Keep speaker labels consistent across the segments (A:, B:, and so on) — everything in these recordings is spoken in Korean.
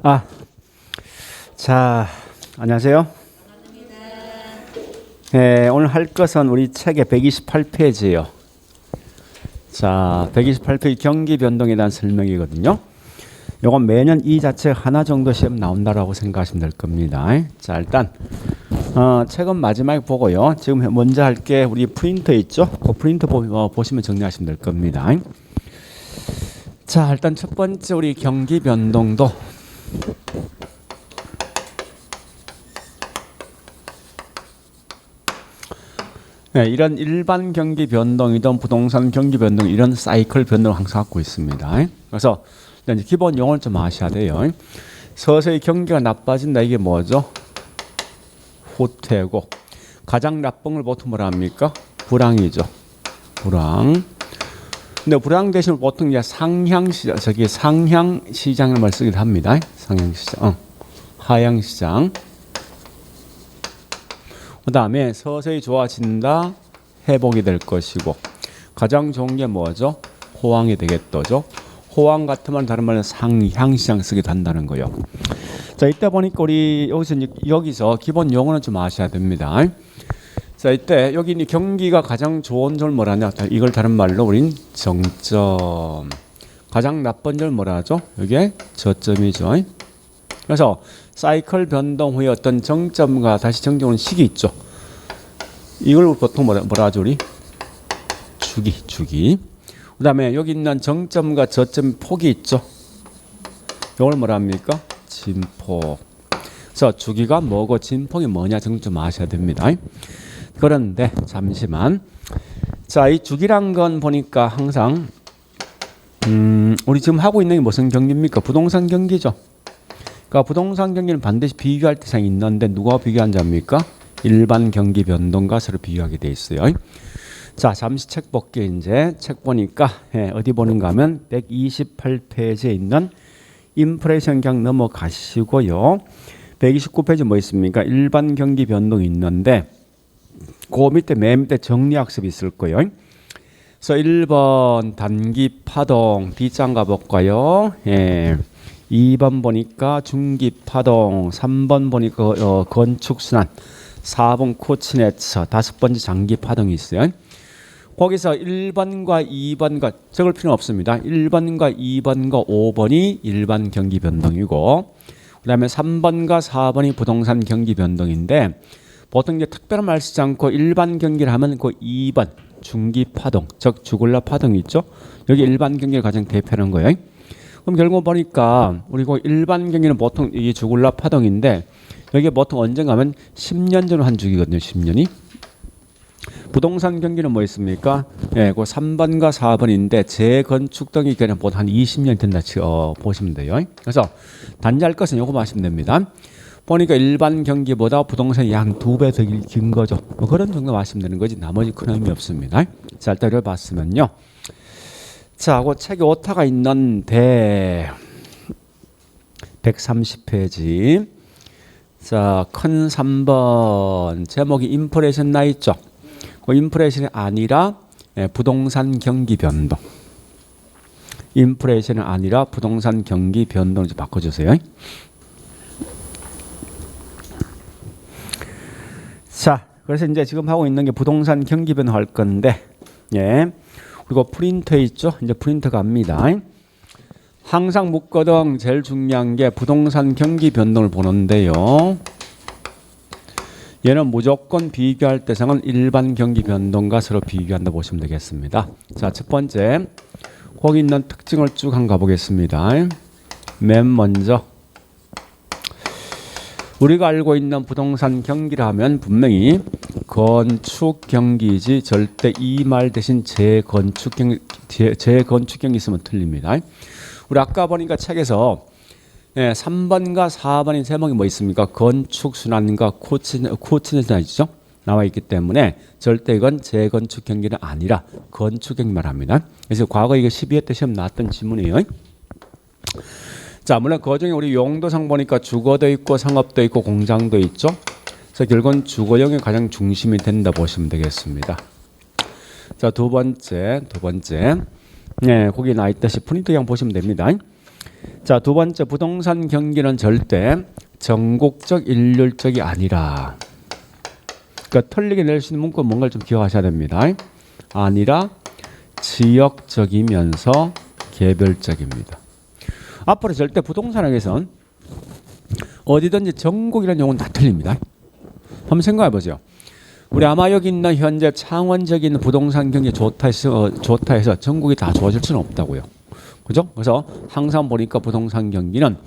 A: 아, 자, 안녕하세요. 네, 오늘 할 것은 우리 책의 128페이지예요. 자, 128페이지 경기 변동에 대한 설명이거든요. 요건 매년 이 자체 하나 정도 시험 나온다라고 생각하시면 될 겁니다. 자, 일단 책은 마지막에 보고요. 지금 먼저 할 게 우리 프린터 있죠? 그 프린터 보시면 정리하시면 될 겁니다. 자, 일단 첫 번째 우리 경기 변동도 네, 이런 일반 경기 변동이든 부동산 경기 변동 이런 사이클 변동을 항상 갖고 있습니다. 그래서 이제 기본 용어를 좀 아셔야 돼요. 서서히 경기가 나빠진다 이게 뭐죠? 호태고 가장 나쁜 걸 보통 뭐라 합니까? 불황이죠. 불황. 근데 불황 대신 보통 이제 상향 시장, 상향 시장을 말 쓰기도 합니다. 상향 시장, 하향 시장. 그 다음에 서서히 좋아진다, 회복이 될 것이고 가장 좋은 게 뭐죠? 호황이 되겠죠. 호황 같으면 다른 말로 상향 시장 쓰기도 한다는 거예요. 자, 이때 보니까 우리 여기서 기본 용어는 좀 아셔야 됩니다. 자, 이때 여기 경기가 가장 좋은 절 뭐라냐? 이걸 다른 말로 우린 정점. 가장 나쁜 절 뭐라 하죠? 이게 저점이죠. 그래서 사이클 변동 후에 어떤 정점과 다시 정점은 시기 있죠. 이걸 보통 뭐라 하죠? 우리 주기. 그 다음에 여기 있는 정점과 저점 폭이 있죠. 이걸 뭐라 합니까? 진폭. 그래서 주기가 뭐고 진폭이 뭐냐 정도 좀 아셔야 됩니다. 그런데 잠시만. 자, 이 주기란 건 보니까 항상 우리 지금 하고 있는 게 무슨 경기입니까? 부동산 경기죠. 그러니까 부동산 경기는 반드시 비교할 대상이 있는데 누가 비교한 자입니까? 일반 경기 변동과 서로 비교하게 돼 있어요. 자, 잠시 책 볼게요. 이제 책 보니까 어디 보는가 하면 128페이지에 있는 인플레이션 그냥 넘어가시고요. 129페이지 뭐 있습니까? 일반 경기 변동이 있는데 그 밑에 맨 밑에 정리학습이 있을 거예요. 그래서 1번 단기 파동 D장 가볼까요? 2번 보니까 중기 파동, 3번 보니까 건축 순환, 4번 코치네처, 5번째 장기 파동이 있어요. 거기서 1번과 2번과 적을 필요는 없습니다. 1번과 2번과 5번이 일반 경기 변동이고 그 다음에 3번과 4번이 부동산 경기 변동인데 보통 이제 특별한 말 쓰지 않고 일반 경기를 하면 그 2번 중기 파동, 즉 주글라 파동이 있죠. 여기 일반 경기를 가장 대표하는 거예요. 그럼 결국 보니까 우리 그 일반 경기는 보통 이게 주글라 파동인데 여기 보통 언젠가 하면 10년 전 한 주기거든요. 10년이. 부동산 경기는 뭐 있습니까? 그 3번과 4번인데 재건축 등이 그냥 보통 한 20년 된다 보시면 돼요. 그래서 단지할 것은 요거 마시면 됩니다. 보니까 일반 경기보다 부동산이 약 2배 더 긴 거죠. 뭐 그런 정도 마시면 되는 거지 나머지 큰 의미 없습니다. 자, 일단 이걸 봤으면요. 자, 그 책에 오타가 있는데 130페이지. 자, 큰 3번 제목이 인플레이션 나 있죠. 그 인플레이션이 아니라 부동산 경기 변동. 인플레이션이 아니라 부동산 경기 변동을 바꿔주세요. 자, 그래서 이제 지금 하고 있는 게 부동산 경기 변동 할 건데, 그리고 프린터 있죠? 이제 프린터 갑니다. 항상 묻거든 제일 중요한 게 부동산 경기 변동을 보는데요. 얘는 무조건 비교할 대상은 일반 경기 변동과 서로 비교한다 보시면 되겠습니다. 자, 첫 번째 거기 있는 특징을 쭉 한번 가보겠습니다. 맨 먼저 우리가 알고 있는 부동산 경기라 하면 분명히 건축 경기지 절대 이 말 대신 재건축 경기 있으면 틀립니다. 우리 아까 보니까 책에서 3번과 4번인 제목이 뭐 있습니까? 건축 순환과 코치네처죠. 나와 있기 때문에 절대 이건 재건축 경기는 아니라 건축 경기 말합니다. 그래서 과거 이게 12회 때 시험 나왔던 지문이에요. 자, 물론 그 중에 우리 용도상 보니까 주거도 있고 상업도 있고 공장도 있죠. 그래서 결국은 주거용이 가장 중심이 된다 보시면 되겠습니다. 자, 두 번째. 거기 나와 있다시 프린트 그냥 보시면 됩니다. 자, 두 번째 부동산 경기는 절대 전국적 일률적이 아니라. 그러니까 틀리게 낼 수 있는 문구 뭔가를 좀 기억하셔야 됩니다. 아니라 지역적이면서 개별적입니다. 앞으로 절대 부동산학에선 어디든지 전국이라는 용어는 다 틀립니다. 한번 생각해 보세요. 우리 아마 여기 있는 현재 창원적인 부동산 경기 좋다 해서 전국이 다 좋아질 수는 없다고요. 그죠? 그래서 항상 보니까 부동산 경기는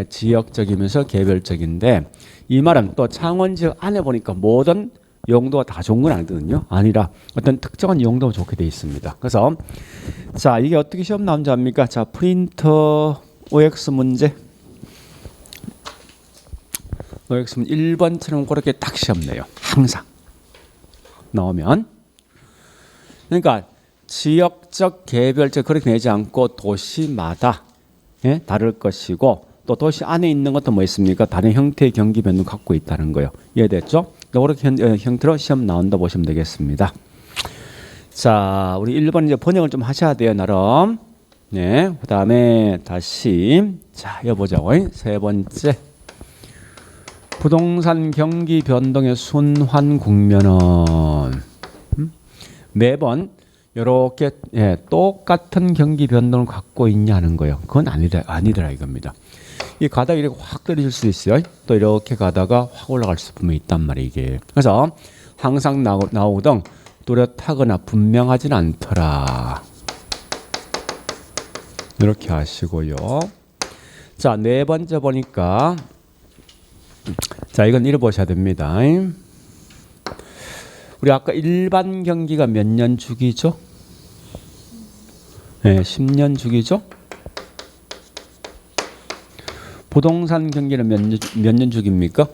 A: 지역적이면서 개별적인데, 이 말은 또 창원 지역 안에 보니까 모든 용도가 다 좋은 건 아니거든요. 아니라 어떤 특정한 용도가 좋게 되어 있습니다. 그래서 자, 이게 어떻게 시험 나온지 압니까? 자, 프린터 OX 문제. OX 문제 1번처럼 그렇게 딱 시험 내요. 항상 나오면. 그러니까 지역적, 개별적 그렇게 내지 않고 도시마다 다를 것이고, 또 도시 안에 있는 것도 뭐 있습니까? 다른 형태의 경기 변동 갖고 있다는 거예요. 이해됐죠? 그렇게 형태로 시험 나온다 보시면 되겠습니다. 자, 우리 1번 이제 번역을 좀 하셔야 돼요, 나름. 네, 그 다음에 다시 자, 여보자고. 세 번째, 부동산 경기 변동의 순환 국면은 매번 이렇게 똑같은 경기 변동을 갖고 있냐는 거예요. 그건 아니더라 이겁니다. 이 가다가 이렇게 확 떨어질 수 있어요. 또 이렇게 가다가 확 올라갈 수 분명히 있단 말이에요, 이게. 그래서 항상 나오던 뚜렷하거나 분명하진 않더라. 이렇게 하시고요. 자, 네 번째 보니까, 자, 이건 읽어보셔야 됩니다. 우리 아까 일반 경기가 몇 년 주기죠? 네, 10년 주기죠? 부동산 경기는 몇 년 주기입니까?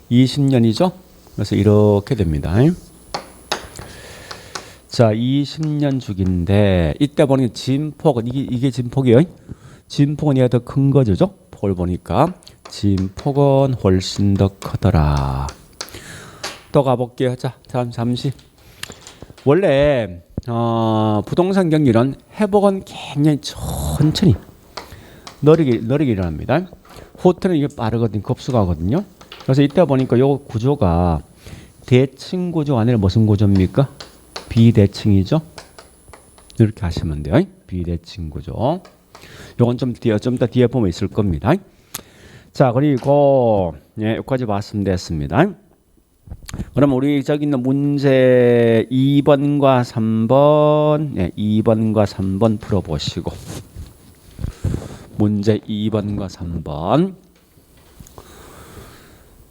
A: 20년이죠? 그래서 이렇게 됩니다. 자, 20년 주기인데, 이때 보니 진폭은, 이게 진폭이에요. 진폭은 얘가 더 큰 거죠? 폭을 보니까. 진폭은 훨씬 더 크더라. 또 가볼게요. 자, 잠시. 원래 부동산 경기는 회복은 굉장히 천천히 느리게 일어납니다. 후퇴는 이게 빠르거든요. 급속하거든요. 그래서 이때 보니까 요 구조가 대칭 구조 아니라 무슨 구조입니까? 비대칭이죠. 이렇게 하시면 돼요. 비대칭 구조. 요건 좀 더 뒤에 보면 있을 겁니다. 자, 그리고 여기까지 봤으면 됐습니다. 그럼 우리 저기 있는 문제 2번과 3번, 2번과 3번 풀어보시고, 문제 2번과 3번.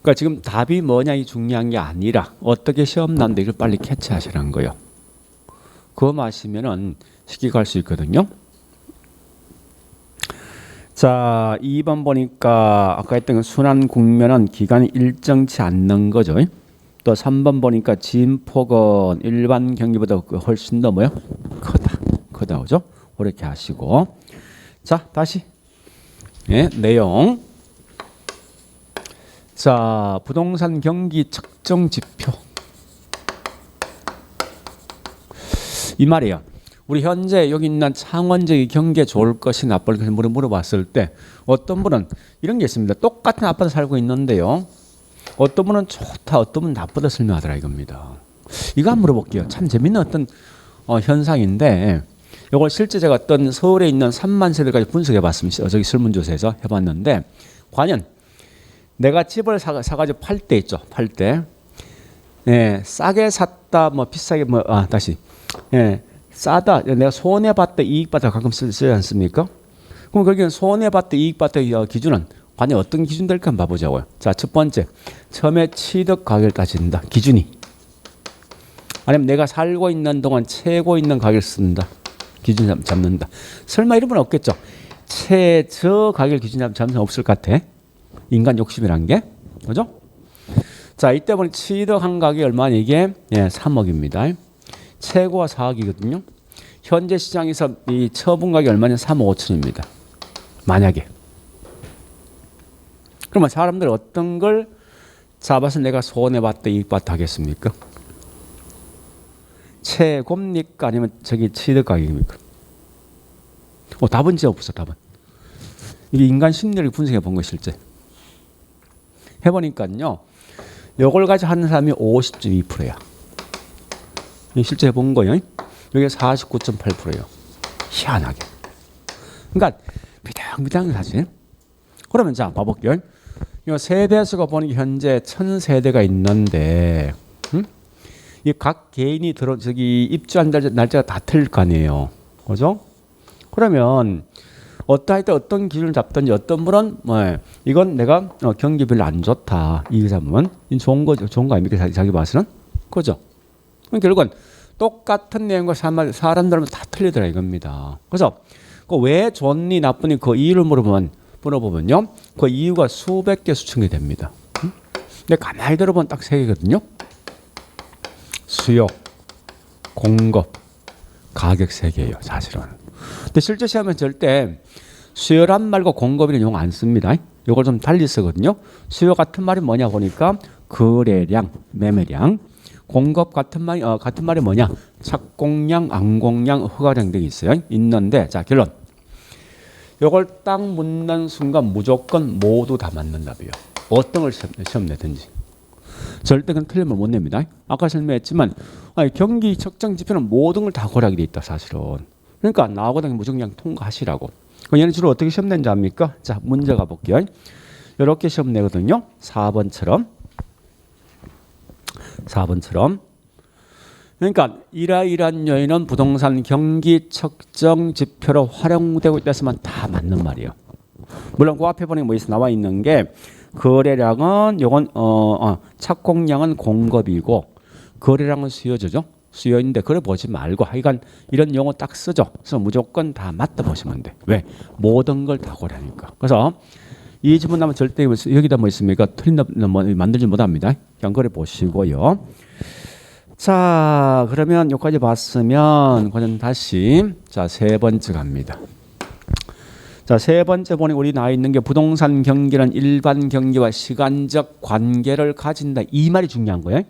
A: 그러니까 지금 답이 뭐냐 이 중요한 게 아니라 어떻게 시험 난데 이걸 빨리 캐치하시라는 거예요. 그거 마시면은 쉽게 갈 수 있거든요. 자, 2번 보니까 아까 했던 순환 국면은 기간이 일정치 않는 거죠. 또 3번 보니까 진폭은 일반 경기보다 훨씬 더 뭐요? 크다, 그죠? 그렇게 하시고. 자, 다시. 내용. 자, 부동산 경기 측정 지표. 이 말이에요. 우리 현재 여기 있는 창원적인 경기에 좋을 것이 나쁠 것이 물어봤을 때 어떤 분은 이런 게 있습니다. 똑같은 아파트 살고 있는데요. 어떤 분은 좋다, 어떤 분은 나쁘다 설명하더라 이겁니다. 이거 한번 물어볼게요. 참 재밌는 어떤 현상인데, 이걸 실제 제가 어떤 서울에 있는 3만 세대까지 분석해봤습니다. 저기 설문조사에서 해봤는데, 과연 내가 집을 사가지고 팔 때 있죠. 팔 때. 싸게 샀다, 뭐 비싸게 다시. 싸다, 내가 손해봤다, 이익봤다 가끔 쓰지 않습니까? 그럼 거기는 손해봤다, 이익봤다 기준은 과연 어떤 기준 될까 한번 봐보자고요. 자, 첫 번째, 처음에 취득 가격을 따진다. 기준이. 아니면 내가 살고 있는 동안 최고 있는 가격을 쓴다. 기준 잡는다. 설마 이런 분 없겠죠? 최저 가격을 기준 잡는 없을 것 같아. 인간 욕심이란 게. 그죠? 자, 이때 보니 취득한 가격이 얼마냐 이게 3억입니다. 최고가 4억이거든요. 현재 시장에서 이 처분 가격이 얼마냐 3억 5천입니다. 만약에. 그러면 사람들 어떤 걸 잡아서 내가 손해봤다 이익봤다 하겠습니까? 최고입니까? 아니면 저기 취득 가격입니까? 답은 진짜 없어. 답은. 이게 인간 심리를 분석해 본 거 실제. 해보니까요. 이걸 가지고 하는 사람이 50.2%야. 실제 해본 거예요. 여기 49.8%예요. 희한하게. 그러니까 비등비등한 사실. 그러면 자 봐볼게요. 이 세배수가 보는 게 현재 1000세대가 있는데, 이 각 개인이 입주한 날짜가 다 틀릴 거 아니에요. 그죠? 그러면 어떤 기준을 잡든지 어떤 분은 이건 내가 경기 별로 안 좋다. 이 잡으면 좋은 거 아닙니까? 자기 봐서는. 그죠? 그럼 결국은 똑같은 내용과 사람들은 다 틀리더라 이겁니다. 그래서 왜 좋니 나쁘니 그 이유를 물어보면요. 그 이유가 수백 개 수천 개 됩니다. 근데 가만히 들어보면 딱 세 개거든요. 수요, 공급, 가격 세 개예요, 사실은. 근데 실제 시험은 절대 수요란 말고 공급이라는 용어 안 씁니다. 이걸 좀 달리 쓰거든요. 수요 같은 말이 뭐냐 보니까 거래량, 매매량. 공급 같은 말이 뭐냐? 착공량, 안공량, 허가량 등이 있어요. 있는데 자 결론. 이걸 딱 묻는 순간 무조건 모두 다 맞는 답이에요. 어떤 걸 시험 내든지. 절대 그건 틀리면 못 냅니다. 아까 설명했지만 경기 측정 지표는 모든 걸 다 고려하게 돼 있다 사실은. 그러니까 나오거든 무조건 그냥 통과하시라고. 얘는 주로 어떻게 시험 낸지 압니까? 자 문제 가볼게요. 이렇게 시험 내거든요. 4번처럼. 그러니까 이러이러한 요인은 부동산 경기 측정 지표로 활용되고 있다 했으면 다 맞는 말이에요. 물론 그 앞에 보니 나와 있는 게 거래량은 요건 착공량은 공급이고 거래량은 수요죠. 수요인데 그래 보지 말고 하여간 이런 용어 딱 쓰죠. 그래서 무조건 다 맞다 보시면 돼. 왜? 모든 걸 다 고려하니까. 그래서 이 지문 나면 절대 여기다 뭐 있습니까? 틀린다 만들지 못합니다. 그냥 그래 보시고요. 자 그러면 여기까지 봤으면 그냥 다시 자 세 번째 갑니다. 자 세 번째 보니 우리 나와 있는 게 부동산 경기는 일반 경기와 시간적 관계를 가진다. 이 말이 중요한 거예요.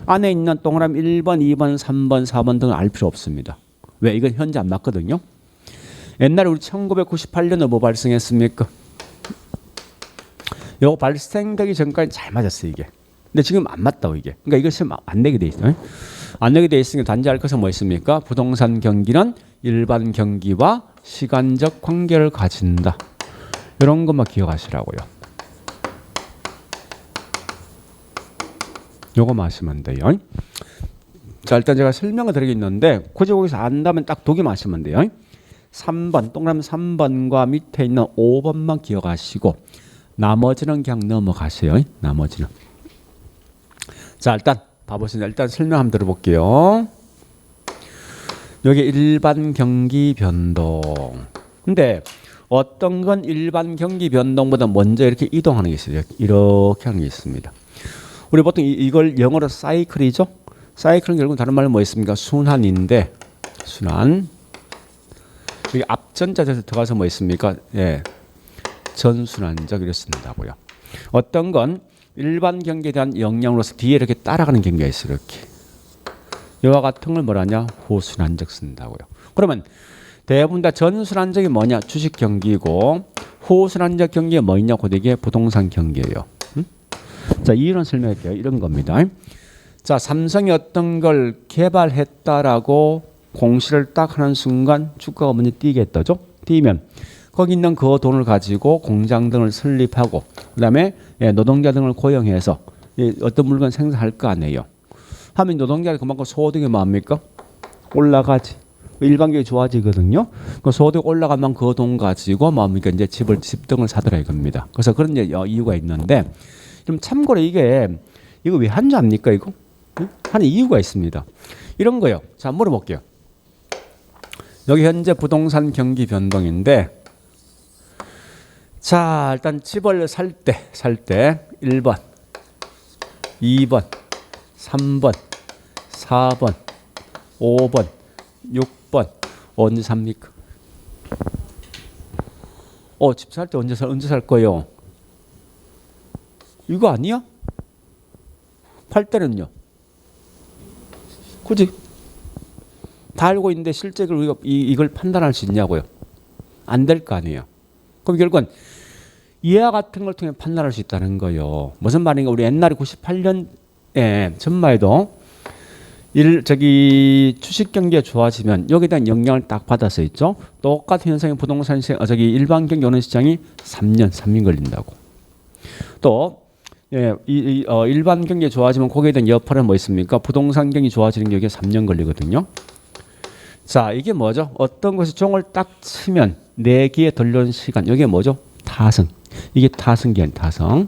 A: 안에 있는 동그라미 1번, 2번, 3번, 4번 등을 알 필요 없습니다. 왜? 이건 현재 안 맞거든요. 옛날에 우리 1998년에 뭐 발생했습니까? 이거 발생되기 전까지 잘 맞았어요 이게. 근데 지금 안 맞다고 이게. 그러니까 이걸 시험 안 내게 돼 있어요. 안 내게 돼 있으니까 단지 알 것은 뭐 있습니까? 부동산 경기는 일반 경기와 시간적 관계를 가진다. 이런 것만 기억하시라고요. 요거만 하시면 돼요. 자 일단 제가 설명을 드리겠는데 굳이 거기서 안다면 딱 두 개만 하시면 돼요. 3번 동그라미 3번과 밑에 있는 5번만 기억하시고 나머지는 그냥 넘어가세요. 나머지는. 자 일단 봐보시죠. 일단 설명 한번 들어볼게요. 여기 일반 경기 변동. 근데 어떤 건 일반 경기 변동보다 먼저 이렇게 이동하는 게 있어요. 이렇게 하는 게 있습니다. 우리 보통 이걸 영어로 사이클이죠. 사이클은 결국 다른 말로 뭐 있습니까? 순환인데 순환. 여기 앞전자에서 들어가서 뭐 있습니까? 예, 전순환적 이렇게 쓴다고요. 어떤 건 일반 경기에 대한 영향으로서 뒤에 이렇게 따라가는 경기가 있어요. 이렇게. 이와 같은 걸 뭐라냐? 호순환적 쓴다고요. 그러면 대부분 다 전순환적이 뭐냐? 주식 경기고 호순환적 경기가 뭐 있냐고 되게 부동산 경기예요. 자, 이유는 설명할게요. 이런 겁니다. 자, 삼성이 어떤 걸 개발했다라고 공시를 딱 하는 순간 주가가 먼저 뛰겠다죠. 뛰면 거기 있는 그 돈을 가지고 공장 등을 설립하고 그다음에 노동자 등을 고용해서 어떤 물건 생산할 거 아니에요. 하면 노동자가 그만큼 소득이 뭐합니까? 올라가지. 일반적이 좋아지거든요. 그 소득 올라가면 그 돈 가지고 뭐합니까? 이제 집 등을 사더라 이겁니다. 그래서 그런 이유가 있는데 좀 참고로 이거 왜 한지 압니까 이거? 하는 이유가 있습니다. 이런 거요. 자 물어볼게요. 여기 현재 부동산 경기 변동인데 자 일단 집을 살 때 1번 2번 3번 4번 5번 6번 언제 삽니까? 집 살 때 언제 살 거예요? 이거 아니야? 팔 때는요? 그지? 다 알고 있는데 실제 우리가 이걸 판단할 수 있냐고요? 안 될 거 아니에요. 그럼 결국은 이와 같은 걸 통해 판단할 수 있다는 거예요. 무슨 말인가? 우리 옛날에 98년에 전마에도 주식 경기가 좋아지면 여기에 대한 영향을 딱 받아서 있죠. 똑같은 현상이 부동산 시장, 일반 경기 오는 시장이 3년 걸린다고. 또 일반 경기 좋아지면 거기에 대한 여파는 뭐 있습니까? 부동산 경기 좋아지는 게 여기에 3년 걸리거든요. 자, 이게 뭐죠? 어떤 것이 종을 딱 치면 내기에 들려온 시간. 이게 뭐죠? 타성. 이게 타성기한 타성.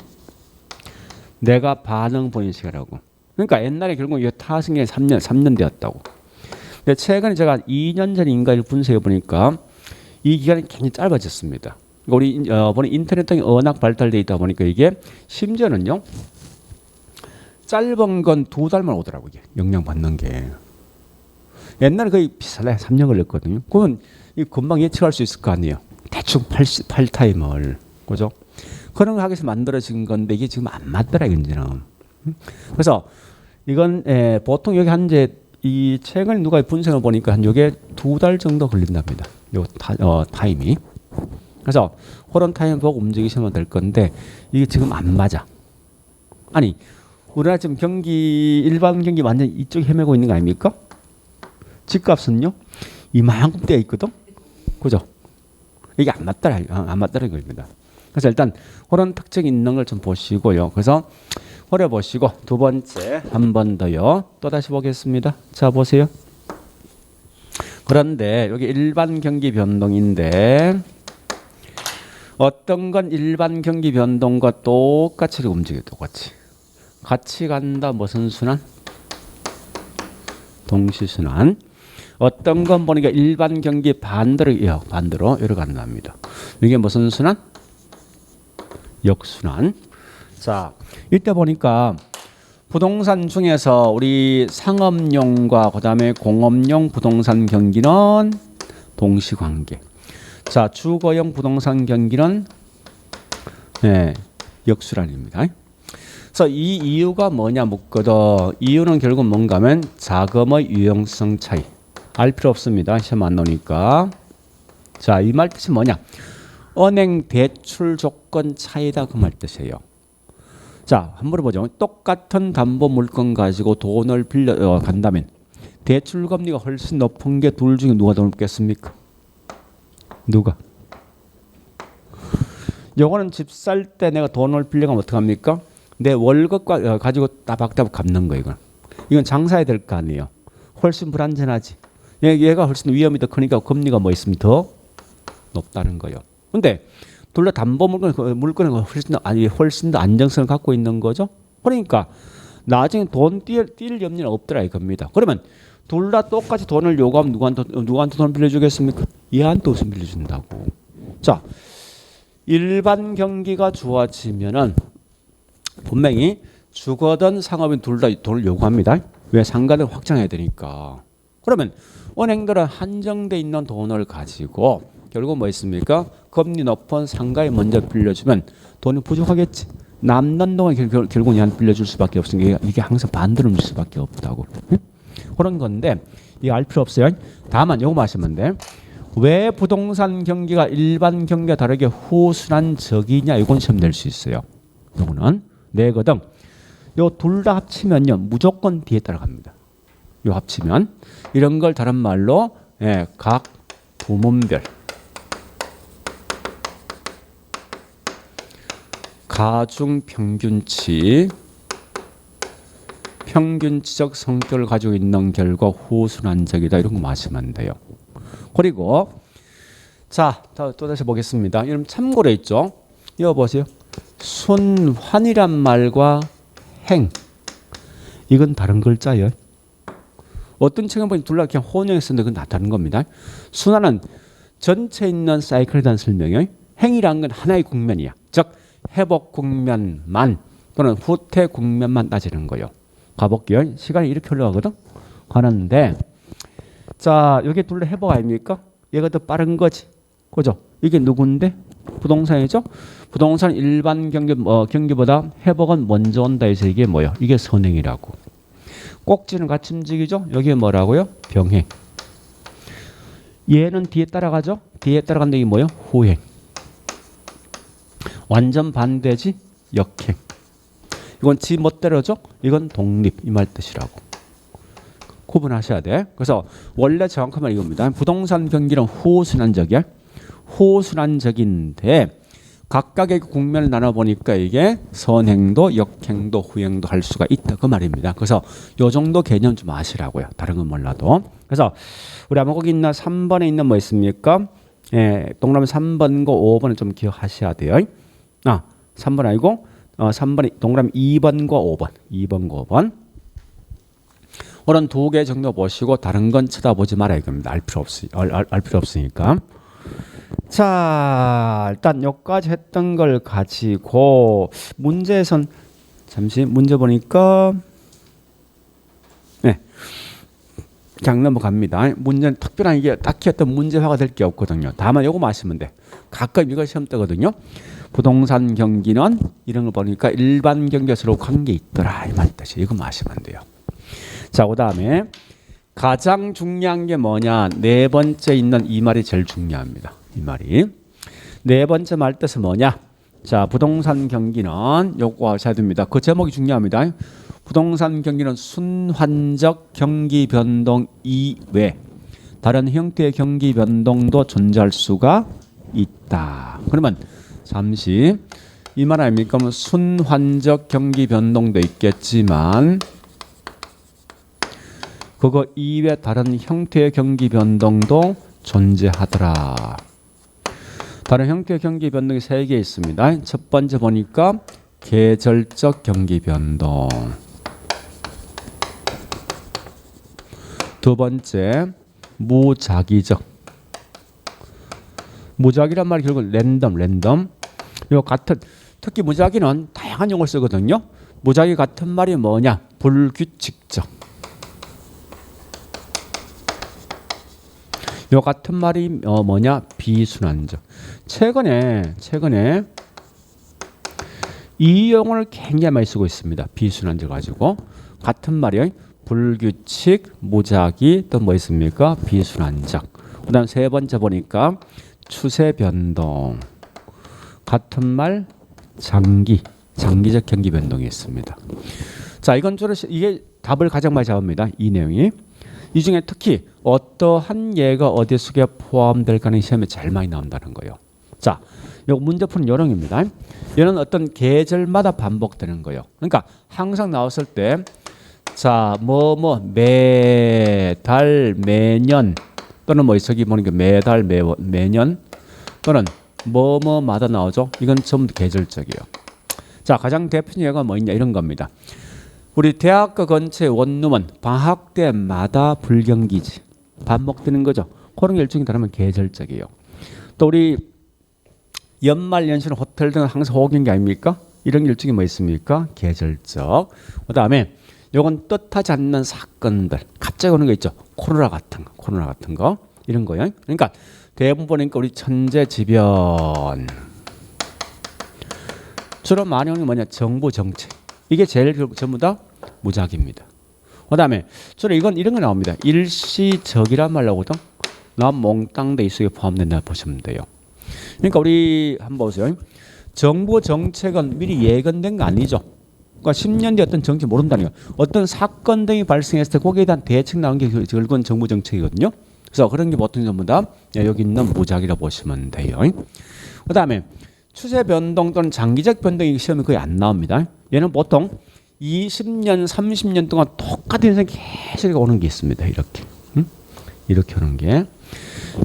A: 내가 반응 보이는 시간이라고. 그러니까 옛날에 결국 이 타성기한 3년 되었다고. 근데 최근에 제가 2년 전 인가를 분석해 보니까 이 기간이 굉장히 짧아졌습니다. 우리 인터넷 등이 워낙 발달되어 있다 보니까 이게 심지어는요 짧은 건 2달만 오더라고요. 영향 받는 게. 옛날에 거의 비슷하게 3년 걸렸거든요. 그러면 금방 예측할 수 있을 거 아니에요. 대충 8타임을. 그죠? 그런 거 하기 위해서 만들어진 건데 이게 지금 안 맞더라 이제는. 그래서 이건 보통 여기 현재 이 최근 누가 분석을 보니까 한 요게 2달 정도 걸린답니다. 요 타임이. 그래서 그런 타임 보고 움직이시면 될 건데 이게 지금 안 맞아. 아니 우리나라 지금 일반 경기 완전 이쪽에 헤매고 있는 거 아닙니까? 집값은요 이만큼 떼어 있거든. 그죠? 이게 안 맞다는 겁니다. 그래서 일단 그런 특징이 있는 걸 좀 보시고요. 그래서 그래 보시고 두 번째 한 번 더요. 또 다시 보겠습니다. 자 보세요. 그런데 여기 일반 경기 변동인데 어떤 건 일반 경기 변동과 똑같이 움직여. 똑같이 같이 간다. 무슨 순환? 동시순환. 어떤 건 보니까 일반 경기 반대로 이렇게 간답니다. 이게 무슨 순환? 역순환. 자, 이때 보니까 부동산 중에서 우리 상업용과 그다음에 공업용 부동산 경기는 동시관계. 자, 주거용 부동산 경기는 역순환입니다. 그래서 이 이유가 뭐냐 묻거든. 이유는 결국 뭔가 하면 자금의 유용성 차이. 알 필요 없습니다. 시험 안 나오니까. 자, 이 말 뜻이 뭐냐? 은행 대출 조건 차이다 그 말 뜻이에요. 자, 한번 물어보죠. 똑같은 담보 물건 가지고 돈을 빌려 간다면 대출 금리가 훨씬 높은 게 둘 중에 누가 더 높겠습니까? 누가? 요거는 집 살 때 내가 돈을 빌려가면 어떡합니까? 내 월급과 가지고 따박따박 갚는 거 이건 장사해야 될 거 아니에요. 훨씬 불안전하지. 얘가 훨씬 위험이 더 크니까 금리가 뭐 있으면 더 높다는 거예요. 근데 둘 다 담보 물건은 훨씬 더 안정성을 갖고 있는 거죠. 그러니까 나중에 돈 뛸 염려는 없더라 이겁니다. 그러면 둘 다 똑같이 돈을 요구하면 누구한테 돈 빌려주겠습니까? 얘한테 돈 빌려준다고. 자, 일반 경기가 좋아지면은 분명히 주거든 상업인 둘 다 돈을 요구합니다. 왜? 상가를 확장해야 되니까. 그러면 은행들은 한정돼 있는 돈을 가지고 결국 뭐 있습니까? 금리 높은 상가에 먼저 빌려주면 돈이 부족하겠지. 남는 동안 결국 얘한테 빌려줄 수밖에 없으니까 이게 항상 반대로 줄 수밖에 없다고. 그런 건데 이거 알 필요 없어요. 다만 요거 마시면 돼. 왜 부동산 경기가 일반 경기와 다르게 후순환적이냐 이건 시험 낼 수 있어요. 요거는 내거든. 요 둘 다 합치면요 무조건 뒤에 따라갑니다. 요 합치면 이런 걸 다른 말로 각 부문별 가중 평균치적 성격을 가지고 있는 결과 후순환적이다 이런 거 마시면 돼요. 그리고 자, 또 다시 보겠습니다. 이름 참고로 있죠. 이거 보세요. 순환이란 말과 행 이건 다른 글자예요. 어떤 책에 보면 둘 다 그냥 혼용했었는데 그건 다 다른 겁니다. 순환은 전체 있는 사이클에 대한 설명이에요. 행이란 건 하나의 국면이야. 즉 회복 국면만 또는 후퇴 국면만 따지는 거예요. 가볼게요. 시간이 이렇게 흘러가거든. 가는데 자 여기 둘 다 회복 아닙니까? 얘가 더 빠른 거지. 그죠? 이게 누군데? 부동산이죠. 부동산 일반 경기보다 회복은 먼저 온다 해서 이게 뭐예요? 이게 선행이라고. 꼭지는 같이 움직이죠. 여기에 뭐라고요? 병행. 얘는 뒤에 따라가죠. 뒤에 따라간다 이게 뭐예요? 후행. 완전 반대지 역행. 이건 지 멋대로죠. 이건 독립 이 말 뜻이라고 구분하셔야 돼. 그래서 원래 정확한 말 이겁니다. 부동산 경기는 호순환적이야. 호순환적인데 각각의 국면을 나눠보니까 이게 선행도 역행도 후행도 할 수가 있다 그 말입니다. 그래서 요 정도 개념 좀 아시라고요. 다른 건 몰라도. 그래서 우리 아마 거기 있나 3번에 있는 뭐 있습니까? 예, 동그라미 3번과 5번을 좀 기억하셔야 돼요. 3번 아니고 3번이 동그라미 2번과 5번 2번과 5번 그런 두 개 정도 보시고 다른 건 쳐다보지 말아야 됩니다. 알 필요 없으니까. 자, 일단 여기까지 했던 걸 가지고 문제에선 잠시 문제 보니까 네, 그냥 넘어갑니다. 문제는 특별한 이게 딱히 어떤 문제화가 될 게 없거든요. 다만 요거 아시면 돼. 가끔 이거 시험 뜨거든요. 부동산 경기는 이런 걸 보니까 일반 경기와 서로 관계 있더라 이 말 뜻이 이거 아시면 돼요. 자, 그다음에 가장 중요한 게 뭐냐? 네 번째 있는 이 말이 제일 중요합니다. 이 말이 네 번째 말 뜻은 뭐냐? 자, 부동산 경기는 요거 하셔야 됩니다. 그 제목이 중요합니다. 부동산 경기는 순환적 경기 변동 이외 다른 형태의 경기 변동도 존재할 수가 있다. 그러면 잠시 이 말 아닙니까? 순환적 경기 변동도 있겠지만 그거 이외 다른 형태의 경기 변동도 존재하더라. 다른 형태의 경기 변동이 3개 있습니다. 첫 번째 보니까 계절적 경기 변동. 두 번째 무작위적. 무작위란 말이 결국 랜덤. 요 같은 특히 무작위는 다양한 용어를 쓰거든요. 무작위 같은 말이 뭐냐? 불규칙적. 요 같은 말이 뭐냐? 비순환적. 최근에 이 용어를 굉장히 많이 쓰고 있습니다. 비순환적 가지고 같은 말이요. 불규칙, 무작위 또 뭐 있습니까? 비순환적. 그다음 세 번째 보니까 추세 변동. 같은 말 장기적 경기 변동이 있습니다. 자, 이건 주로 이게 답을 가장 많이 잡습니다. 이 내용이. 이 중에 특히 어떠한 예가 어디 속에 포함될까는 시험에 제일 많이 나온다는 거예요. 자, 요 문제 푸는 요령입니다. 얘는 어떤 계절마다 반복되는 거예요. 그러니까 항상 나왔을 때 자, 매달, 매년 또는 뭐 저기 보니까 매달, 매년 또는 마다 나오죠. 이건 전부 계절적이에요. 자, 가장 대표적인 예가 뭐 있냐 이런 겁니다. 우리 대학교 근처의 원룸은 방학 때마다 불경기지 반복되는 거죠. 그런 게 일종이 다르면 계절적이에요. 또 우리 연말 연시는 호텔 등은 항상 호경기 아닙니까? 이런 게 일종이 뭐 있습니까? 계절적. 그다음에 요건 뜻하지 않는 사건들 갑자기 오는 거 있죠. 코로나 같은 거 이런 거요. 그러니까 대부분 보니까 우리 천재지변 주로 많이 오는 게 뭐냐? 정부 정책. 이게 제일 전부 다 무작위입니다. 그다음에 주로 이건 이런 거 나옵니다. 일시적이란 말 나오거든. 나 몽땅 돼 있어야 포함된다 보시면 돼요. 그러니까 우리 한번 보세요. 정부 정책은 미리 예견된 거 아니죠. 그러니까 10년 뒤 어떤 정책 모른다는 거. 어떤 사건 등이 발생했을 때 거기에 대한 대책 나온 게 결국은 정부 정책이거든요. 그래서 그런 게 보통 전부 다 여기 있는 무작위라 보시면 돼요. 그다음에 추세 변동 또는 장기적 변동이 시험에 거의 안 나옵니다. 얘는 보통 20년, 30년 동안 똑같은 현상이 계속 오는 게 있습니다. 이렇게. 이렇게 오는 게.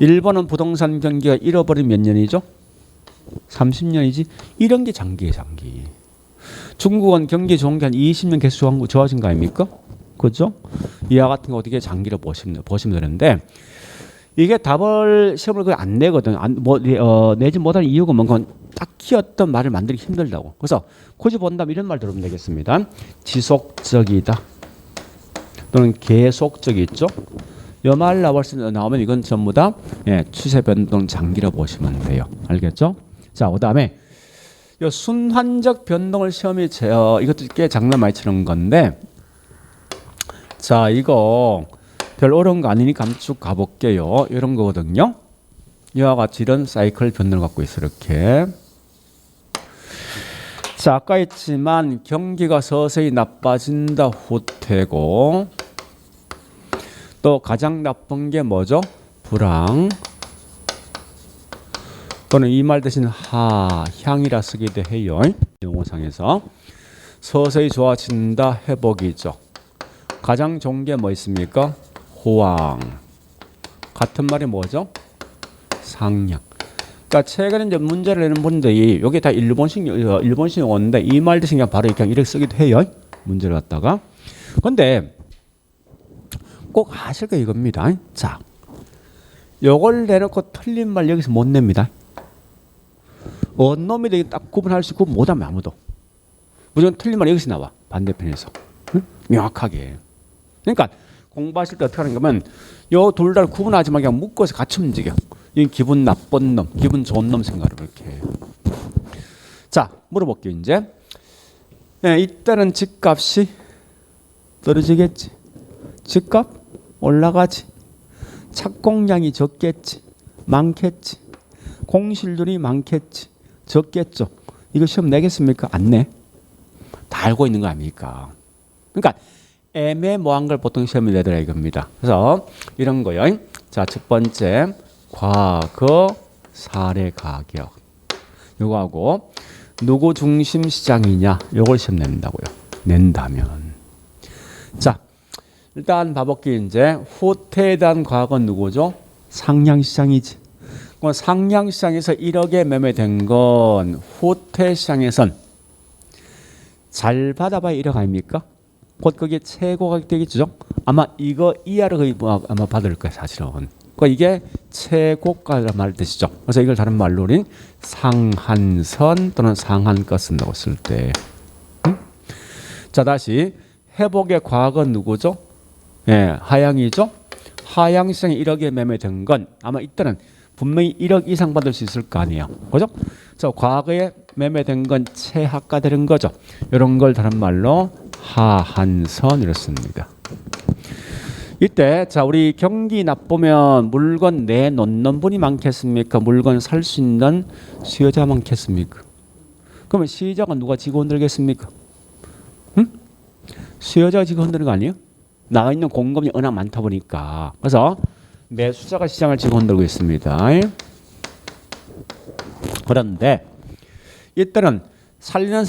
A: 일본은 부동산 경기가 잃어버린 몇 년이죠? 30년이지. 이런 게 장기예요, 장기. 중국은 경기 좋은 게 한 20년 계속 좋아진 거 아닙니까? 그죠? 이와 같은 거 어떻게 장기로 보시면 되는데 이게 답을 시험을 거의 안 내거든. 내지 못하는 이유가 뭔가 딱히 어떤 말을 만들기 힘들다고. 그래서 굳이 본다면 이런 말 들으면 되겠습니다. 지속적이다. 또는 계속적이 있죠. 이 말 나오면 이건 전부 다 추세 변동 장기로 보시면 돼요. 알겠죠? 자, 그다음에 이 순환적 변동을 시험이 이것도 꽤 장난 많이 치는 건데 자, 이거 별 어려운 거 아니니까 한번 쭉 가볼게요. 이런 거거든요. 이와 같이 이런 사이클 변동을 갖고 있어. 이렇게. 자, 아까 했지만 경기가 서서히 나빠진다 후퇴고 또 가장 나쁜 게 뭐죠? 불황 또는 이 말 대신 하향이라 쓰기도 해요. 용어상에서 서서히 좋아진다 회복이죠. 가장 좋은 게 뭐 있습니까? 호황. 같은 말이 뭐죠? 상향. 그러니까 최근에 이제 문제를 내는 분들이 여기 다 일본식 오는데 이 말 대신 그냥 바로 이렇게 쓰기도 해요. 문제를 갖다가. 근데 꼭 아실 거 이겁니다. 자, 요걸 내놓고 틀린 말 여기서 못 냅니다. 원놈이 딱 구분할 수 구분 못하면 아무도. 무조건 틀린 말 여기서 나와. 반대편에서. 응? 명확하게. 그러니까 공부하실 때 어떻게 하는 거면 요 둘 다 구분하지 말고 그냥 묶어서 같이 움직여. 이 기분 나쁜 놈, 기분 좋은 놈 생각을 이렇게 해요. 자, 물어볼게요 이제. 네, 이때는 집값이 떨어지겠지. 집값 올라가지. 착공량이 적겠지. 많겠지. 공실률이 많겠지. 적겠죠. 이거 시험 내겠습니까? 안 내. 다 알고 있는 거 아닙니까? 그러니까 애매모호한 걸 보통 시험에 내더라 이겁니다. 그래서 이런 거요. 자, 첫 번째 과거 사례 가격. 요거하고 누구 중심 시장이냐. 요걸 시험 낸다고요. 낸다면. 자, 일단 봐볼게요. 이제 후퇴에 대한 과거는 누구죠? 상향시장이지. 그럼 상향시장에서 1억에 매매된 건 후퇴시장에선 잘 받아봐야 1억 아닙니까? 곧 그게 최고 가격 되겠죠? 아마 이거 이하로 거의 아마 받을 거예요, 사실은. 그러니까 이게 최고가란 말 뜻이죠. 그래서 이걸 다른 말로 우린 상한선 또는 상한가 쓴다고 쓸 때. 자, 다시 회복의 과거 누구죠? 예, 하향이죠. 하향 시장에 1억에 매매된 건 아마 이때는 분명히 1억 이상 받을 수 있을 거 아니에요. 그죠? 자, 과거에 매매된 건 최하가 되는 거죠. 이런 걸 다른 말로 하한선 이렇습니다. 이때 자, 우리 경기 나쁘면 물건 내놓는 분이 많겠습니까? 물건 살 수 있는 수요자가 많겠습니까? 그러면 시장은 누가 지고 흔들겠습니까? 응? 수요자가 지고 흔드는 거 아니에요? 나와 있는 공급이 워낙 많다 보니까. 그래서 매수자가 시장을 지고 흔들고 있습니다. 그런데 이때는 살리는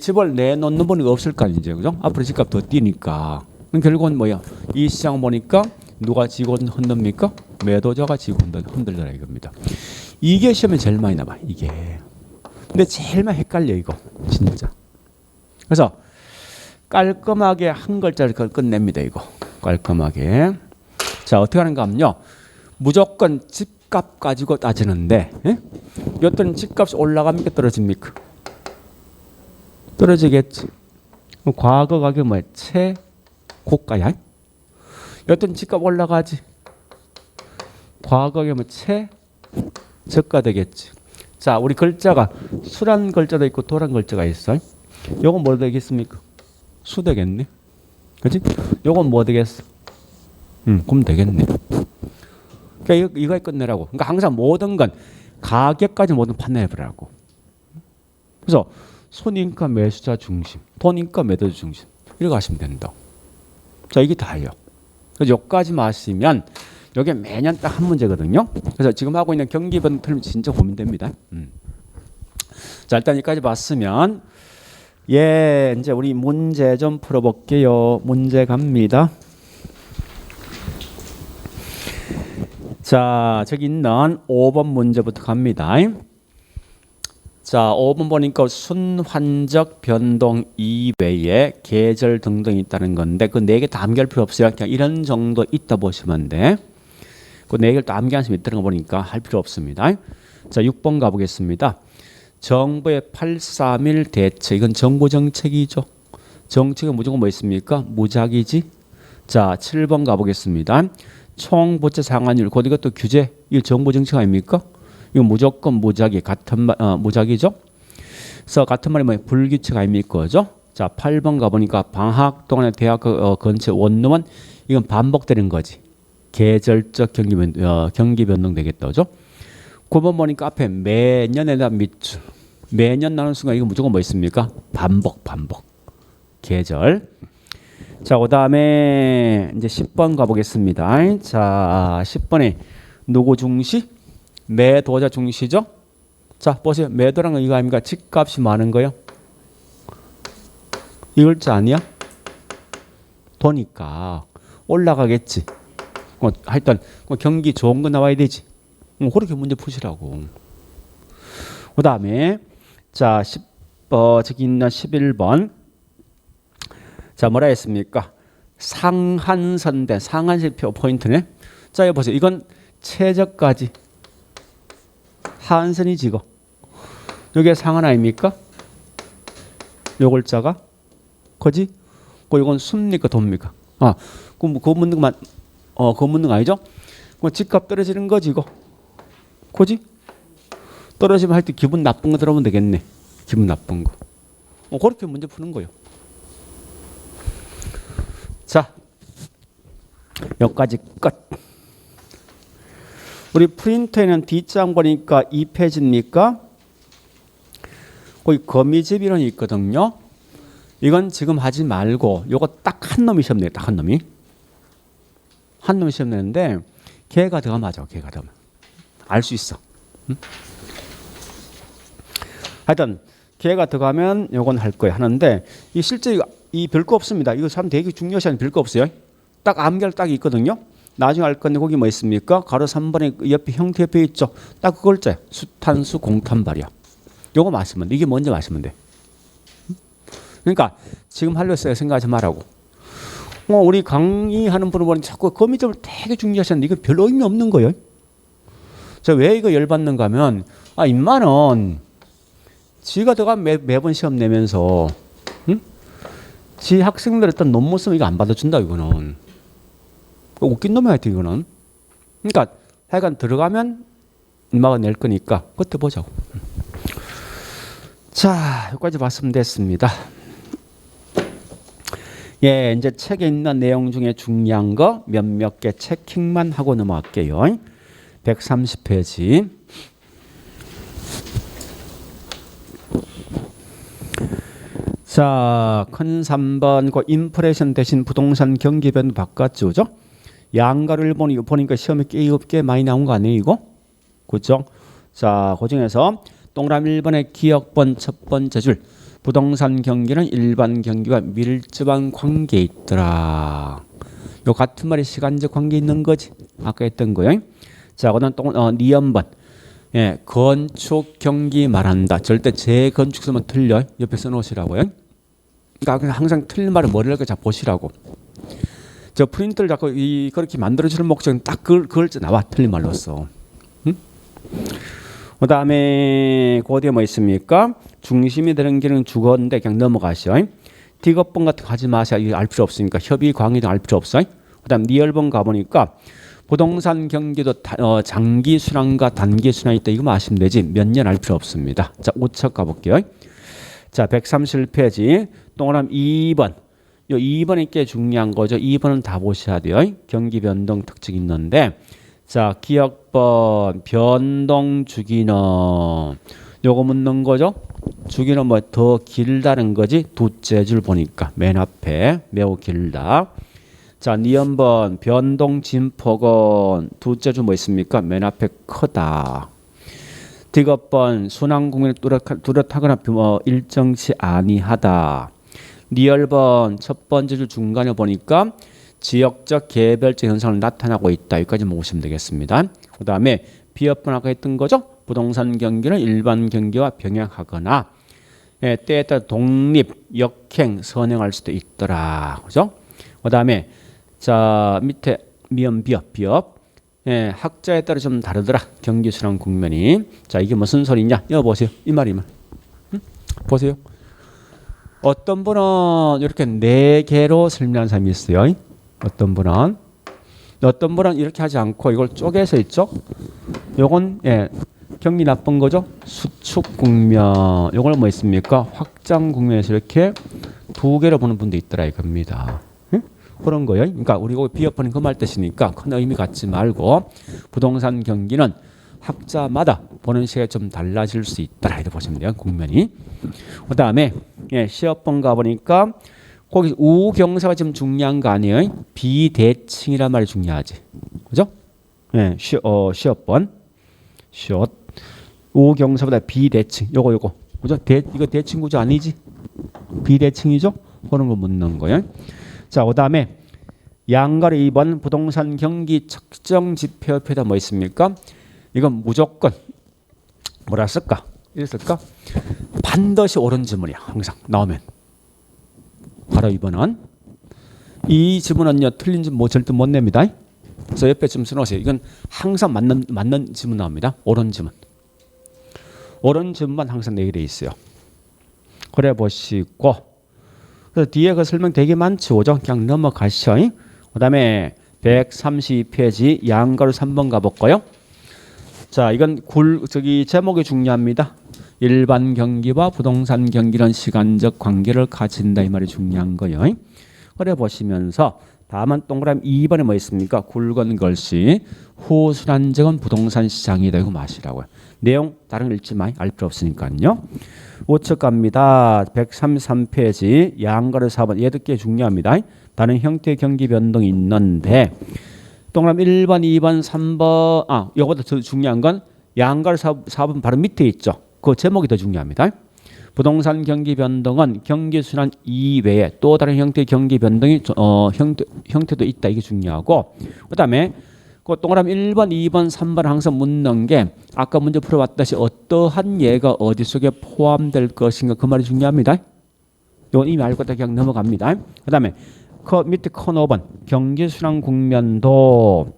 A: 집을 내놓는 분이 없을 거 아니죠, 그죠? 앞으로 집값 더 뛰니까. 결국은 뭐야? 이 시장 보니까 누가 지고 흔듭니까? 매도자가 지고 흔들더라 이겁니다. 이게 시험에 제일 많이 나와. 이게. 근데 제일 많이 헷갈려 이거 진짜. 그래서 깔끔하게 한 글자를 끝냅니다 이거. 깔끔하게. 자, 어떻게 하는가 하면요. 무조건 집값 가지고 따지는데, 여튼 집값이 올라갑니까 떨어집니까? 떨어지겠지. 과거 가격 뭐야? 최고가야. 여튼 집값 올라가지. 과거 가격 뭐 최저가 되겠지. 자, 우리 글자가 수란 글자도 있고 도란 글자가 있어요. 요건 뭐 되겠습니까? 수 되겠네. 그렇지? 요건 뭐 되겠어? 그럼 되겠네. 그러니까 이거에 끝내라고. 그러니까 항상 모든 건 가격까지 모든 판단해보라고. 그래서 손인가 매수자 중심, 돈인가 매도자 중심 이렇게 하시면 된다. 자, 이게 다예요. 그래서 여기까지 마시면 이게 매년 딱 한 문제거든요. 그래서 지금 하고 있는 경기변동 틀면 진짜 고민됩니다. 자, 일단 여기까지 봤으면 예, 이제 우리 문제 좀 풀어볼게요. 문제 갑니다. 자, 저기 있는 5번 문제부터 갑니다. 자, 5번 보니까 순환적 변동 이외에 계절 등등이 있다는 건데 그 4개 다 암기할 필요 없어요. 그냥 이런 정도 있다 보시면 돼. 그 4개를 또 암기하시면 있다는 거 보니까 할 필요 없습니다. 자, 6번 가보겠습니다. 정부의 831 대책, 이건 정부 정책이죠. 정책은 무조건 뭐 있습니까? 무작위지. 자, 7번 가보겠습니다. 총부채 상환율, 곧 이것도 규제, 이거 정부 정책 아닙니까? 이거 무조건 무작위, 같은 말, 무작위죠. 그래서 같은 말이 뭐예요? 불규칙 아닙니까? 그죠? 자, 8번 가보니까 방학 동안에 대학 근처 원룸은 이건 반복되는 거지. 계절적 경기 변동 되겠다, 그죠? 9번 보니까 앞에 매년에 대한 밑줄. 매년 나오는 순간 이거 무조건 뭐 있습니까? 반복. 계절. 자, 그다음에 이제 10번 가보겠습니다. 자, 10번에 누구 중시? 매도자 중시죠? 자, 보세요. 매도라는 건 이거 아닙니까? 집값이 많은 거요. 이 글자 아니야? 도니까 올라가겠지. 하여튼 경기 좋은 거 나와야 되지. 그렇게 문제 푸시라고. 그 다음에 자, 저기 있는 11번. 자, 뭐라 했습니까? 상한선대, 상한선표 포인트네. 자, 여기 보세요. 이건 최저까지 하한선이지 이거. 여기에 상한 아닙니까? 요 글자가 그지? 이건 숲니까 돕니까? 아, 그럼 그거 묻는 거만 그거 묻는 거 아니죠? 집값 떨어지는 거지 이거. 그지? 떨어지면 하여튼 기분 나쁜 거 들어오면 되겠네. 기분 나쁜 거. 그렇게 문제 푸는 거예요. 자, 여기까지 끝. 우리 프린터에는 뒷장 보니까 2페이지입니까? 거기 거미집이론이 있거든요. 이건 지금 하지 말고 요거 딱 한 놈이 시험 내요. 딱 한 놈이. 한 놈이 시험 내는데 걔가 더 맞아. 걔가 더. 알 수 있어. 응? 하여튼 걔가 들어가면 요건 할 거예요. 하는데 이 실제 이 별거 없습니다. 이거 참 되게 중요시 별거 없어요. 딱 암결 딱 있거든요. 나중에 알 건데 거기 뭐 있습니까? 가로 3번에 옆에 형태 옆에 있죠. 딱 그 글자야. 수탄수 공탄발이야. 요거 맞으면 돼. 이게 먼저 맞으면 돼. 그러니까 지금 하려고 생각하지 말라고. 우리 강의하는 분을 보니 자꾸 거미점을 되게 중요하시는데 이거 별 의미 없는 거예요. 저 왜 이거 열받는가 하면 인마는 지가 들어가 매번 시험 내면서 지 학생들 어떤 논문 쓰면 이거 안 받아준다 이거는. 웃긴 놈이 하여튼 이거는. 그러니까 하여간 들어가면 인마가 낼 거니까 그때 보자고. 자, 여기까지 봤으면 됐습니다. 예, 이제 책에 있는 내용 중에 중요한 거 몇몇 개 체킹만 하고 넘어갈게요. 130페이지. 자, 큰 3번 그 인플레이션 대신 부동산 경기 변동 바꿨죠. 양가를 보니까 시험에 꽤 많이 나온 거 아니에요, 이거? 그렇죠? 자, 그 중에서 동그라미 1번의 기억번 첫 번째 줄. 부동산 경기는 일반 경기와 밀접한 관계에 있더라. 요 같은 말이 시간적 관계 있는 거지. 아까 했던 거예요. 자, 그다음 니은번. 예, 건축 경기 말한다. 절대 재건축 쓰면 틀려. 옆에 써놓으시라고요. 그러니까 항상 틀린 말을 머리를 잘 보시라고. 저 프린터를 자꾸 그렇게 만들어주는 목적은 딱 그걸 나와. 틀린 말로써. 응? 그 다음에 그 뒤에 뭐 있습니까? 중심이 되는 길은 주거인데 그냥 넘어가시오. 딕업번 같은 거 하지 마세요. 이거 알 필요 없으니까. 협의 광의 등 알 필요 없어요. 그 다음 니얼번 가보니까 부동산 경기도 장기 순환과 단기 순환이 있다. 이거 아시면 되지. 몇 년 알 필요 없습니다. 자, 5척 가볼게요. 자, 131페이지. 동그라미 2번. 요 2번이 꽤 중요한 거죠. 2번은 다 보셔야 돼요. 경기 변동 특징이 있는데. 자, 기억번 변동 주기는 요거 묻는 거죠. 주기는 뭐 더 길다는 거지. 두째 줄 보니까 맨 앞에 매우 길다. 자, 니은번 변동 진폭은 두째 줄 뭐 있습니까? 맨 앞에 크다. 딕업번 순환 국면이 뚜렷하거나 일정치 아니하다. 니얼번 첫 번째 줄 중간에 보니까 지역적 개별적 현상을 나타나고 있다. 여기까지 보시면 되겠습니다. 그 다음에 비업번 아까 했던 거죠. 부동산 경기는 일반 경기와 병행하거나 때에 따라 독립, 역행, 선행할 수도 있더라. 그죠? 그 다음에 자 밑에 미음 비업 학자에 따라 좀 다르더라. 경기 순환 국면이. 자, 이게 무슨 소리냐? 이거 보세요. 이 말이면 보세요. 어떤 분은 이렇게 4개로 설명하는 사람이 있어요. 어떤 분은 이렇게 하지 않고 이걸 쪼개서 있죠. 요건 경기 나쁜 거죠. 수축 국면. 요걸 뭐 있습니까? 확장 국면에서 이렇게 2개로 보는 분도 있더라 이겁니다. 그런 거예요. 그러니까 우리가 비협하는 그 말 뜻이니까 큰 의미 갖지 말고 부동산 경기는 학자마다 보는 시각이 좀 달라질 수 있다 이렇게 보시면 돼요. 국면이. 그 다음에 시험번 가보니까 거기 우경사가 좀 중요한 거 아니에요? 비대칭이란 말이 중요하지. 그죠? 시험번 우경사보다 비대칭 요거 그죠? 이거 대칭 구조 아니지? 비대칭이죠? 그런 거 묻는 거예요. 자, 그 다음에 양가로 2번 부동산 경기 측정 지표표에다 뭐 있습니까? 이건 무조건 뭐라 쓸까? 이랬을까? 반드시 옳은 지문이야. 항상 나오면. 바로 2번은 이 지문은요 틀린 지문 절대 못 냅니다. 그래서 옆에 좀 써놓으세요. 이건 항상 맞는 지문 나옵니다. 옳은 지문. 옳은 지문만 항상 내게 돼 있어요. 그래 보시고 그래서 뒤에 그 설명 되게 많죠. 그죠? 그냥 넘어가시죠. 그 다음에 132페이지 양가로 3번 가볼까요? 자, 이건 제목이 중요합니다. 일반 경기와 부동산 경기는 시간적 관계를 가진다 이 말이 중요한 거예요. 그래 보시면서 다만 동그라미 2번에 뭐 있습니까? 굵은 글씨 후순환적은 부동산 시장이다 이거 마시라고요. 내용 다른 거 읽지 마이 알 필요 없으니까요. 우측 갑니다. 133페이지 양가로 4번 얘도 꽤 중요합니다. 다른 형태의 경기 변동이 있는데 동그라미 1번, 2번, 3번 이거보다 더 중요한 건 양가로 4번 바로 밑에 있죠. 그 제목이 더 중요합니다. 부동산 경기 변동은 경기 순환 이외에 또 다른 형태의 경기 변동이 형태도 있다 이게 중요하고 그다음에 그 동그라미 1번, 2번, 3번 항상 묻는 게 아까 문제 풀어봤다시 어떠한 예가 어디 속에 포함될 것인가 그 말이 중요합니다. 이건 이미 알고 있다 그냥 넘어갑니다. 그다음에 밑에 커너 5번 경기 순환 국면도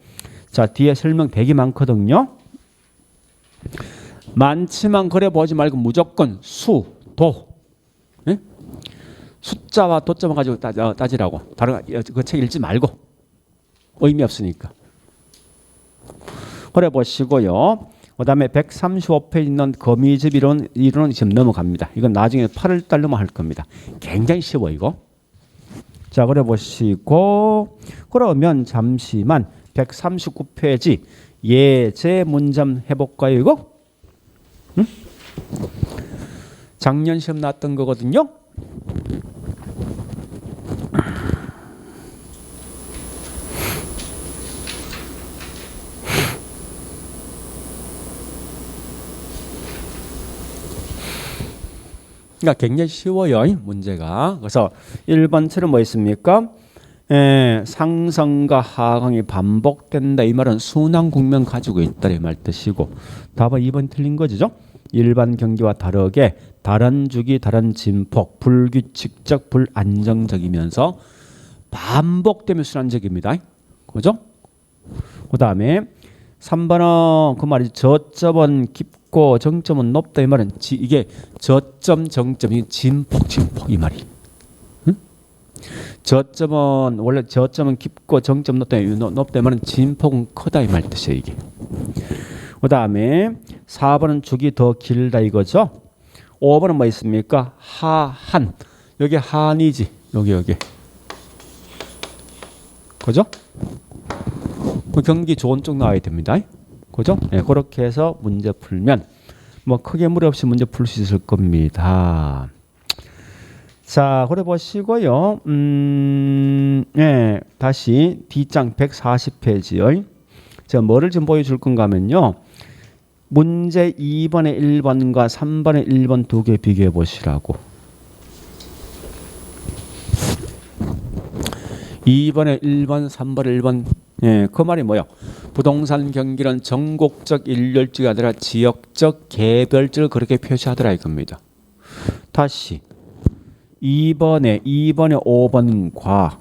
A: 자 뒤에 설명 되게 많거든요. 많지만 그래 보지 말고 무조건 수, 도 숫자와 도점을 가지고 따지라고. 다른 그 책 읽지 말고 의미 없으니까. 그래 보시고요. 그 다음에 135페이지 있는 거미집 이론은 지금 넘어갑니다. 이건 나중에 8월 달로만 할 겁니다. 굉장히 쉬워 이거. 자, 그래 보시고 그러면 잠시만 139페이지 예제 문점 해볼까요 이거? 응? 작년 시험 나왔던 거거든요. 그러니까 굉장히 쉬워요 문제가. 그래서 1번처럼 뭐 있습니까? 상승과 하강이 반복된다 이 말은 순환 국면 가지고 있다 이 말 뜻이고 답은 2번 틀린 거죠. 일반 경기와 다르게 다른 주기 다른 진폭 불규칙적 불안정적이면서 반복되면 순환적입니다. 그죠? 그 다음에 3번은 그 말이 저점은 깊고 정점은 높다 이 말은 이게 저점 정점이 진폭 이 말이. 저점은 원래 저점은 깊고 정점 높다 이 말은 진폭은 크다 이 말 뜻이에요 이게. 그 다음에 4번은 주기 더 길다 이거죠. 5번은 뭐 있습니까? 하한. 여기 한이지. 여기. 그죠? 그 경기 좋은 쪽 나와야 됩니다. 그죠? 네, 그렇게 해서 문제 풀면 뭐 크게 무리 없이 문제 풀 수 있을 겁니다. 자, 그래 보시고요. 다시 D장 140페이지요. 제가 뭐를 좀 보여줄 건가 하면요. 문제 2번의 1번과 3번의 1번 두 개 비교해 보시라고. 2번의 1번, 3번의 1번. 그 말이 뭐야? 부동산 경기는 전국적 일률적이 아니라 지역적 개별적을 그렇게 표시하더라 이겁니다. 다시 2번의 5번과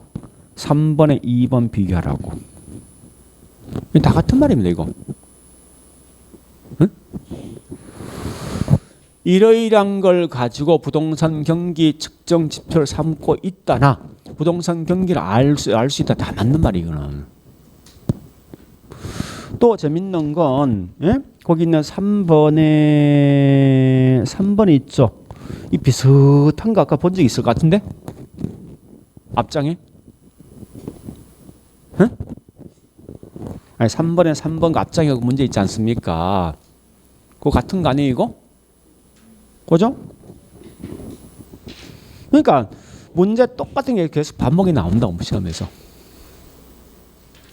A: 3번의 2번 비교하라고. 다 같은 말입니다 이거. 응? 이러이러한 걸 가지고 부동산 경기 측정 지표를 삼고 있다나 부동산 경기를 알 수 있다. 다 맞는 말이에요 이거는. 또 재밌는 건 거기 있는 3번에 있죠. 이 비슷한 거 아까 본 적 있을 것 같은데? 앞장에? 아니 3번에 3번 앞장에 문제 있지 않습니까? 그거 같은 거 아니에요 이거? 그죠? 그러니까 문제 똑같은 게 계속 반복이 나온다고 시험에서.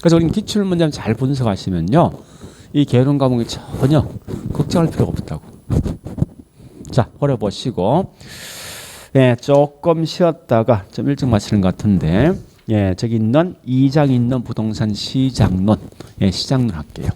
A: 그래서 우리는 기출 문제를 잘 분석하시면요, 이 계론 과목이 전혀 걱정할 필요가 없다고. 자, 걸어 보시고, 예, 조금 쉬었다가 좀 일찍 마치는 것 같은데, 예, 저기 있는 2장 있는 부동산 시장론, 예, 시장론 할게요.